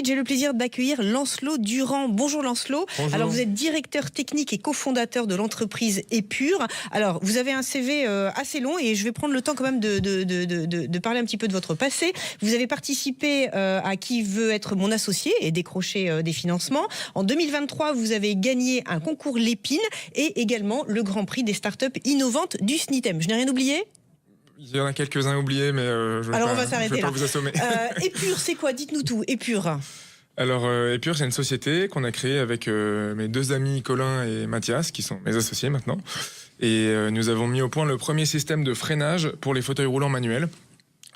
suite, j'ai le plaisir d'accueillir Lancelot Durand. Bonjour Lancelot. Bonjour. Alors vous êtes directeur technique et cofondateur de l'entreprise Épure. Alors vous avez un CV assez long et je vais prendre le temps quand même de parler un petit peu de votre passé. Vous avez participé à Qui veut être mon associé et décroché des financements. En 2023, vous avez gagné un concours Lépine et également le Grand Prix des startups innovantes du SNITEM. Je n'ai rien oublié ? Il y en a quelques-uns oubliés, mais je Alors on va vais s'arrêter pas là. vous assommer. Épure, c'est quoi ? Dites-nous tout. Épure. Alors, Épure, c'est une société qu'on a créée avec mes deux amis Colin et Mathias, qui sont mes associés maintenant. Et nous avons mis au point le premier système de freinage pour les fauteuils roulants manuels.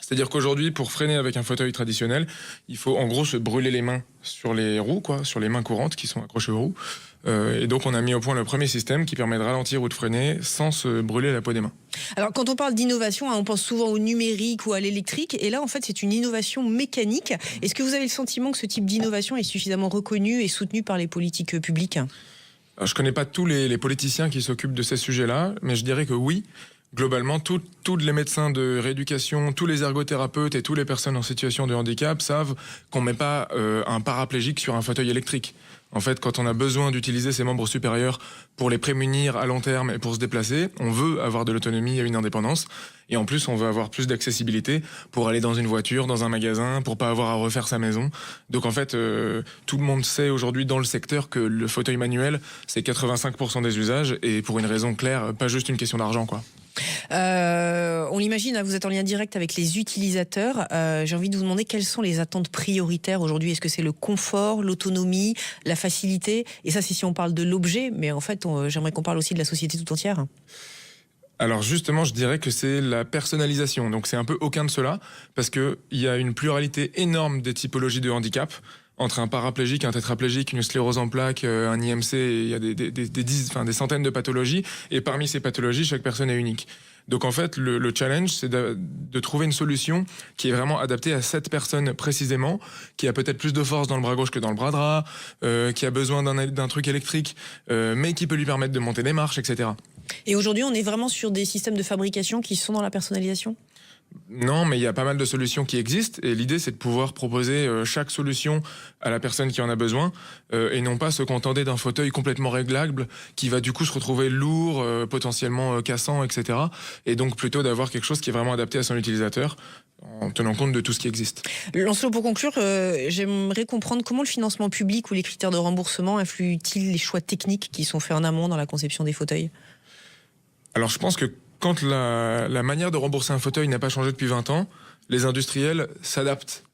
C'est-à-dire qu'aujourd'hui, pour freiner avec un fauteuil traditionnel, il faut en gros se brûler les mains sur les roues, sur les mains courantes qui sont accrochées aux roues. Et donc, on a mis au point le premier système qui permet de ralentir ou de freiner sans se brûler la peau des mains. Alors, quand on parle d'innovation, on pense souvent au numérique ou à l'électrique. Et là, en fait, c'est une innovation mécanique. Est-ce que vous avez le sentiment que ce type d'innovation est suffisamment reconnu et soutenu par les politiques publiques ? Alors, je ne connais pas tous les politiciens qui s'occupent de ces sujets-là, mais je dirais que oui. Globalement, tous les médecins de rééducation, tous les ergothérapeutes et toutes les personnes en situation de handicap savent qu'on ne met pas un paraplégique sur un fauteuil électrique. En fait, quand on a besoin d'utiliser ses membres supérieurs pour les prémunir à long terme et pour se déplacer, on veut avoir de l'autonomie et une indépendance. Et en plus, on veut avoir plus d'accessibilité pour aller dans une voiture, dans un magasin, pour pas avoir à refaire sa maison. Donc en fait, tout le monde sait aujourd'hui dans le secteur que le fauteuil manuel, c'est 85% des usages et pour une raison claire, pas juste une question d'argent, quoi. On l'imagine, vous êtes en lien direct avec les utilisateurs. J'ai envie de vous demander quelles sont les attentes prioritaires aujourd'hui. Est-ce que c'est le confort, l'autonomie, la facilité ? Et ça, c'est si on parle de l'objet, mais en fait, j'aimerais qu'on parle aussi de la société tout entière. Alors justement, je dirais que c'est la personnalisation. Donc c'est un peu aucun de cela, parce qu'il y a une pluralité énorme des typologies de handicap. Entre un paraplégique, un tétraplégique, une sclérose en plaques, un IMC, il y a des centaines de pathologies. Et parmi ces pathologies, chaque personne est unique. Donc en fait, le challenge, c'est de trouver une solution qui est vraiment adaptée à cette personne précisément, qui a peut-être plus de force dans le bras gauche que dans le bras droit, qui a besoin d'un truc électrique, mais qui peut lui permettre de monter des marches, etc. Et aujourd'hui, on est vraiment sur des systèmes de fabrication qui sont dans la personnalisation ? Non, mais il y a pas mal de solutions qui existent et l'idée c'est de pouvoir proposer chaque solution à la personne qui en a besoin et non pas se contenter d'un fauteuil complètement réglable qui va du coup se retrouver lourd, potentiellement cassant, etc. Et donc plutôt d'avoir quelque chose qui est vraiment adapté à son utilisateur en tenant compte de tout ce qui existe. Lancelot, pour conclure, j'aimerais comprendre comment le financement public ou les critères de remboursement influent-ils les choix techniques qui sont faits en amont dans la conception des fauteuils ? Alors je pense que quand la manière de rembourser un fauteuil n'a pas changé depuis 20 ans, les industriels s'adaptent.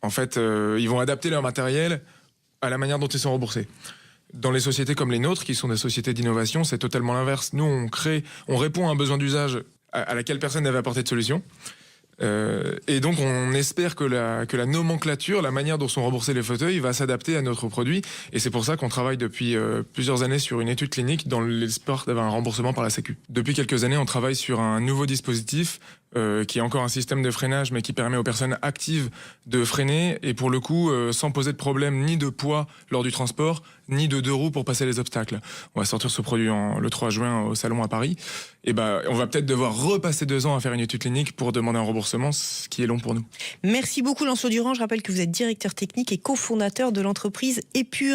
En fait, ils vont adapter leur matériel à la manière dont ils sont remboursés. Dans les sociétés comme les nôtres, qui sont des sociétés d'innovation, c'est totalement l'inverse. Nous, on répond à un besoin d'usage à laquelle personne n'avait apporté de solution. Et donc on espère que la nomenclature, la manière dont sont remboursés les fauteuils va s'adapter à notre produit et c'est pour ça qu'on travaille depuis plusieurs années sur une étude clinique dans l'espoir d'avoir un remboursement par la Sécu. Depuis quelques années on travaille sur un nouveau dispositif qui est encore un système de freinage mais qui permet aux personnes actives de freiner et pour le coup sans poser de problème ni de poids lors du transport ni de deux roues pour passer les obstacles. On va sortir ce produit le 3 juin au salon à Paris et on va peut-être devoir repasser 2 ans à faire une étude clinique pour demander un remboursement, ce qui est long pour nous. Merci beaucoup Lancelot Durand. Je rappelle que vous êtes directeur technique et cofondateur de l'entreprise Épure.